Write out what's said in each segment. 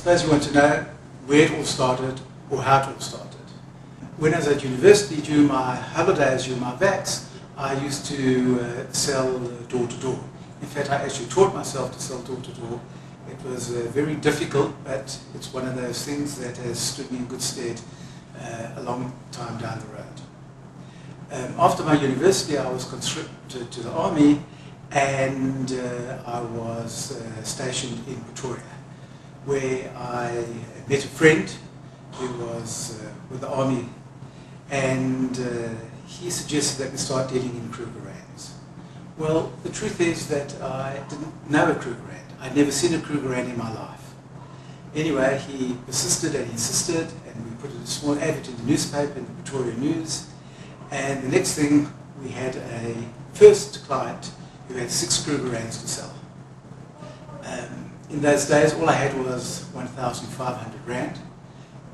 suppose you want to know where it all started or how it all started. When I was at university, during my holidays, during my vacs, I used to sell door-to-door. In fact, I actually taught myself to sell door-to-door. It was very difficult, but it's one of those things that has stood me in good stead a long time down the road. After my university, I was conscripted to the army, and I was stationed in Pretoria, where I met a friend who was with the army, and he suggested that we start dealing in Kruger rands. Well, the truth is that I didn't know a Kruger rand. I'd never seen a Kruger rand in my life. Anyway, he persisted and insisted, and we put a small advert in the newspaper, in the Pretoria News, and the next thing, we had a first client who had 6 Kruger rands to sell. In those days, all I had was 1,500 rand,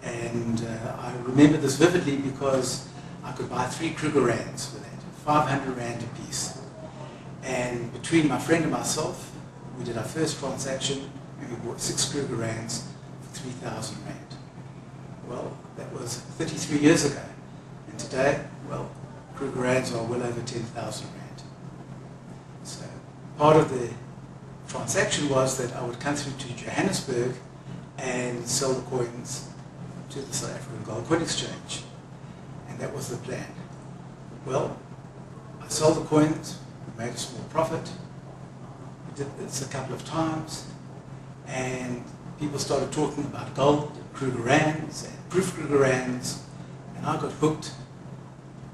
and I remember this vividly because I could buy 3 Kruger rands with that, 500 rand a piece. And between my friend and myself, we did our first transaction, and we bought 6 Kruger rands for 3,000 rand. Well, that was 33 years ago, and today, well, Kruger rands are well over 10,000 rand. So part of the transaction was that I would come through to Johannesburg and sell the coins to the South African Gold Coin Exchange, and that was the plan. Well, I sold the coins, we made a small profit. We did this a couple of times, and people started talking about gold, Kruger rands, and proof Kruger rands, and I got hooked,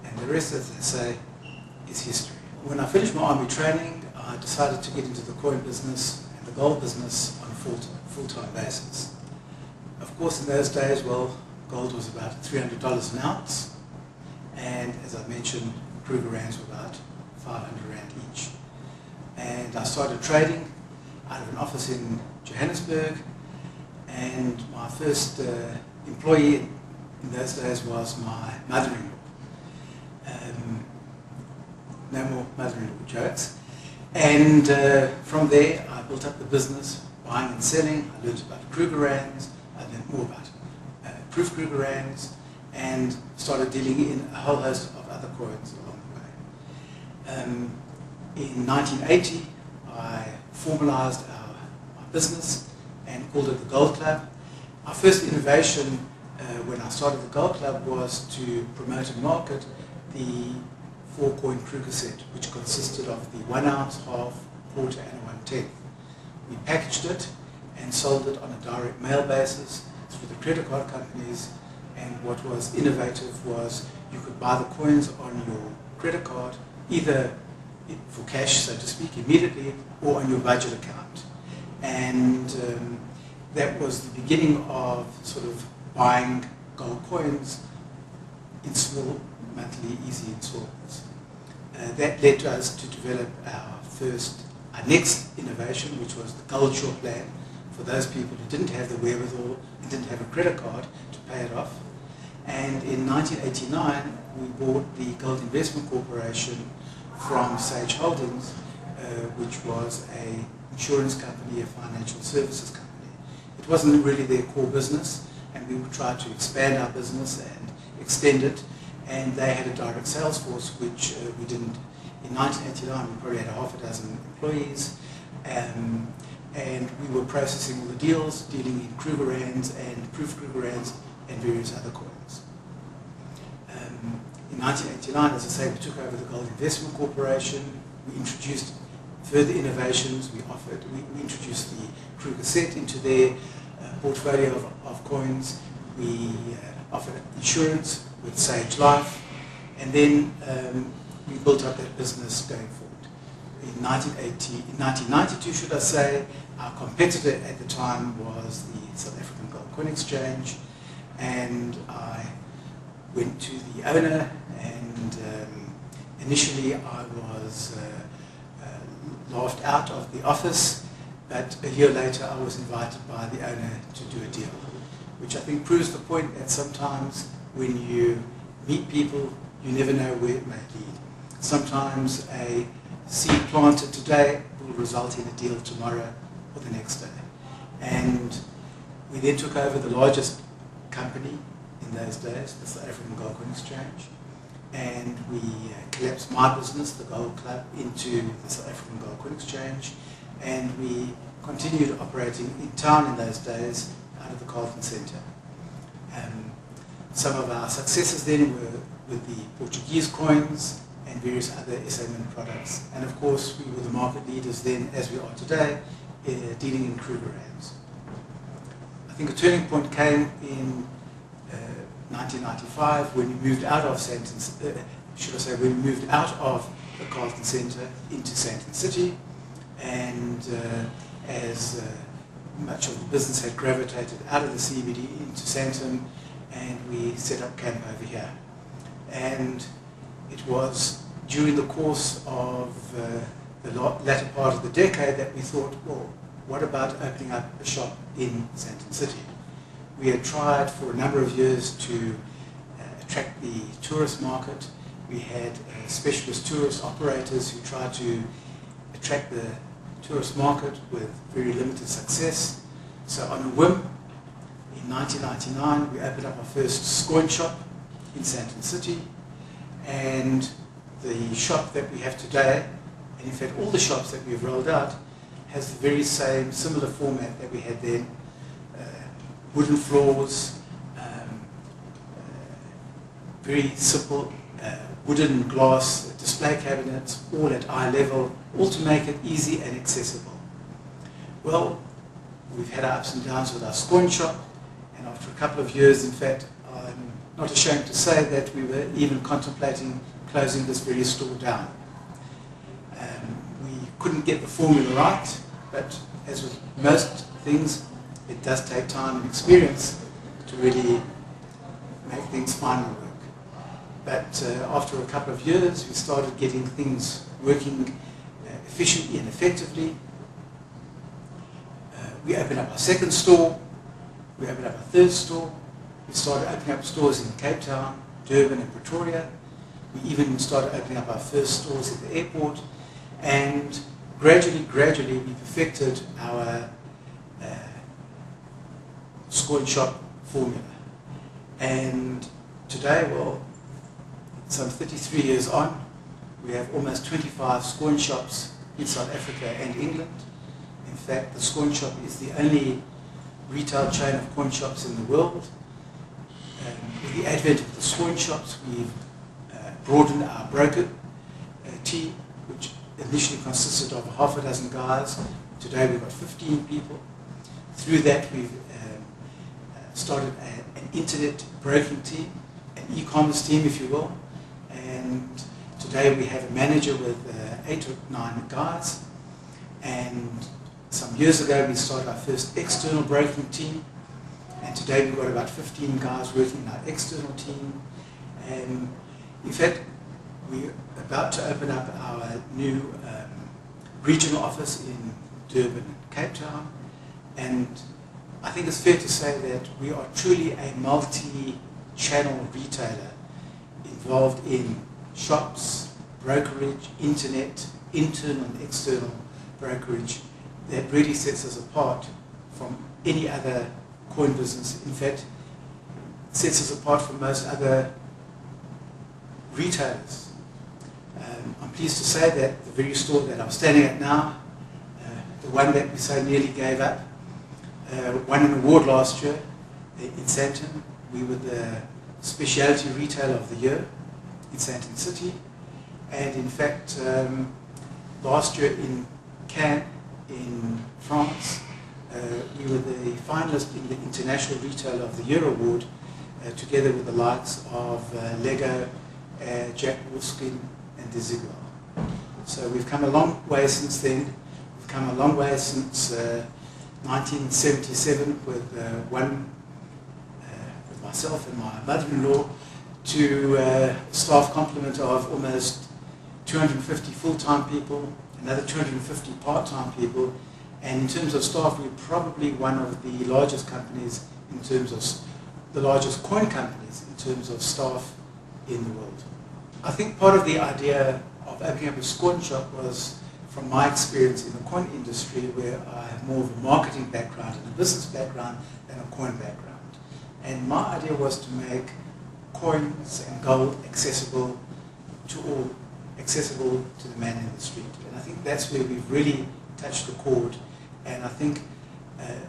and the rest, as they say, is history. When I finished my army training, I decided to get into the coin business and the gold business on a full-time basis. Of course, in those days, well, gold was about $300 an ounce, and as I mentioned, Kruger rands were about 500 rand each. And I started trading out of an office in Johannesburg, and my first employee in those days was my mother-in-law. No more mother-in-law jokes. And from there, I built up the business, buying and selling. I learned about Kruger rands, I learned more about proof Kruger rands, and started dealing in a whole host of other coins along the way. In 1980, I formalized our business and called it the Gold Club. Our first innovation when I started the Gold Club was to promote and market the 4-coin Kruger set, which consisted of the 1 ounce, half, quarter, and 1/10. We packaged it and sold it on a direct mail basis through the credit card companies, and what was innovative was you could buy the coins on your credit card, either for cash, so to speak, immediately, or on your budget account. And that was the beginning of sort of buying gold coins in small, monthly, easy installments. That led us to develop our next innovation, which was the Gold Shore plan for those people who didn't have the wherewithal and didn't have a credit card to pay it off. And in 1989, we bought the Gold Investment Corporation from Sage Holdings, which was an insurance company, a financial services company. It wasn't really their core business, and we would try to expand our business and extend it, and they had a direct sales force, which we didn't. In 1989, we probably had half a dozen employees, and we were processing all the deals, dealing in Kruger rands and proof Kruger rands and various other coins. In 1989, as I say, we took over the Gold Investment Corporation. We introduced further innovations. We introduced the Kruger set into their portfolio of coins. We offered insurance with Sage Life, and then we built up that business going forward. In 1992, should I say, our competitor at the time was the South African Gold Coin Exchange, and I went to the owner, and initially I was laughed out of the office, but a year later I was invited by the owner to do a deal, which I think proves the point that sometimes when you meet people, you never know where it may lead. Sometimes a seed planted today will result in a deal tomorrow or the next day. And We then took over the largest company in those days, the South African Gold Coin Exchange, and we collapsed my business, the Gold Club, into the South African Gold Coin Exchange, and we continued operating in town in those days out of the Carlton Centre. Some of our successes then were with the Portuguese coins and various other SA Mint products, and of course we were the market leaders then, as we are today, dealing in Kruger rands. I think a turning point came in 1995 when we moved out of when we moved out of the Carlton Centre into Sandton City, and as much of the business had gravitated out of the CBD into Sandton, and we set up camp over here. And it was during the course of the latter part of the decade that we thought, well, what about opening up a shop in Sandton City? We had tried for a number of years to attract the tourist market. We had specialist tourist operators who tried to attract the tourist market with very limited success. So on a whim, in 1999, we opened up our first coin shop in Sandton City, and the shop that we have today, and in fact all the shops that we've rolled out, has the very same similar format that we had then. Wooden floors, very simple wooden glass display cabinets, all at eye level, all to make it easy and accessible. Well, we've had our ups and downs with our coin shop, and after a couple of years, in fact, I'm not ashamed to say that we were even contemplating closing this very store down. We couldn't get the formula right, but as with most things, it does take time and experience to really make things finally work. But after a couple of years, we started getting things working efficiently and effectively. We opened up our second store, we opened up our third store, we started opening up stores in Cape Town, Durban and Pretoria. We even started opening up our first stores at the airport, and gradually we perfected our coin shop formula. And today, well, some 33 years on, we have almost 25 coin shops in South Africa and England. In fact, the coin shop is the only retail chain of coin shops in the world. With the advent of the coin shops, we've broadened our broker team, which initially consisted of half a dozen guys. Today we've got 15 people. Through that, we've started an internet broking team, an e-commerce team, if you will, and today we have a manager with 8 or 9 guys. And some years ago we started our first external broking team, and today we've got about 15 guys working in our external team. And in fact, we're about to open up our new regional office in Durban and Cape Town, and I think it's fair to say that we are truly a multi-channel retailer involved in shops, brokerage, internet, internal and external brokerage that really sets us apart from any other coin business. In fact, sets us apart from most other retailers. I'm pleased to say that the very store that I'm standing at now, the one that we so nearly gave up, won an award last year in Sandton. We were the Specialty Retailer of the Year in Sandton City. And in fact, last year in Cannes, in France, we were the finalist in the International Retailer of the Year award, together with the likes of Lego, Jack Wolfskin and Desigual. So we've come a long way since then. We've come a long way since 1977 with myself and my mother-in-law to a staff complement of almost 250 full-time people, another 250 part-time people, and in terms of staff, we're probably one of the largest companies in terms of the largest coin companies in terms of staff in the world. I think part of the idea of opening up a coin shop was from my experience in the coin industry, where I have more of a marketing background and a business background than a coin background. And my idea was to make coins and gold accessible to all, accessible to the man in the street. And I think that's where we've really touched the chord. And I think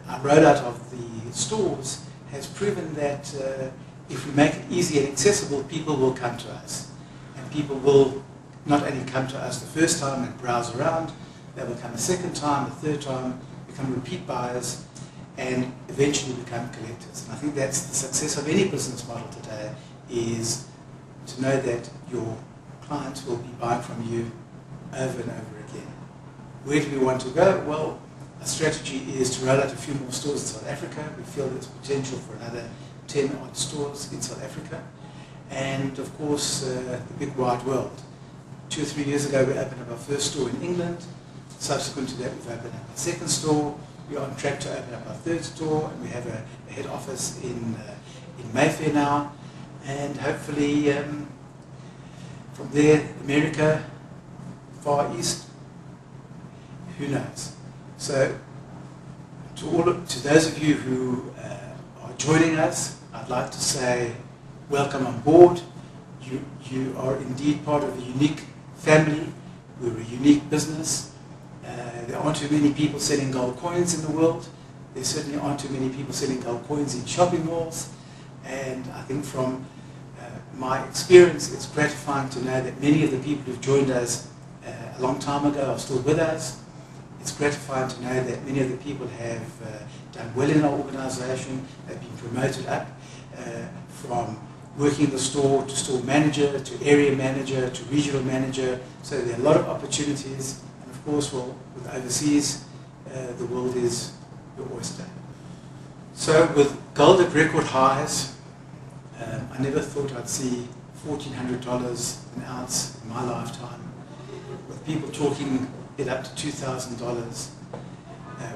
our rollout of the stores has proven that if we make it easy and accessible, people will come to us. And people will not only come to us the first time and browse around, they will come a second time, a third time, become repeat buyers, and eventually become collectors. And I think that's the success of any business model today, is to know that your clients will be buying from you over and over again. Where do we want to go? Well, our strategy is to roll out a few more stores in South Africa. We feel there's potential for another 10 odd stores in South Africa. And of course, the big wide world. 2 or 3 years ago, we opened up our first store in England. Subsequent to that, we've opened up our second store. We're on track to open up our third store, and we have a head office in Mayfair now. And hopefully, from there, America, Far East, who knows? So, to those of you who are joining us, I'd like to say, welcome on board. You are indeed part of a unique family. We're a unique business. There aren't too many people selling gold coins in the world. There certainly aren't too many people selling gold coins in shopping malls. And I think from my experience, it's gratifying to know that many of the people who've joined us a long time ago are still with us. It's gratifying to know that many of the people have done well in our organization. They've been promoted up from working in the store to store manager, to area manager, to regional manager. So there are a lot of opportunities. And of course, well, with overseas, the world is your oyster. So with gold at record highs, I never thought I'd see $1,400 an ounce in my lifetime. With people talking it up to $2,000.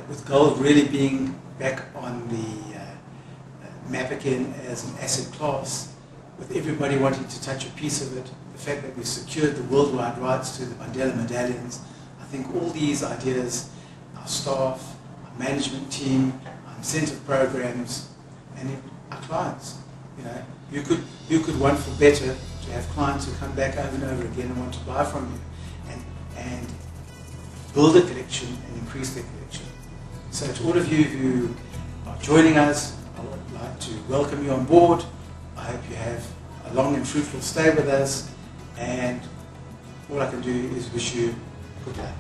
With gold really being back on the map again as an asset class, with everybody wanting to touch a piece of it, the fact that we secured the worldwide rights to the Mandela medallions, I think all these ideas, our staff, our management team, our incentive programs, and our clients, you could want for better to have clients who come back over and over again and want to buy from you, and build a collection and increase their collection. So to all of you who are joining us, I would like to welcome you on board. I hope you have a long and fruitful stay with us, and all I can do is wish you good luck.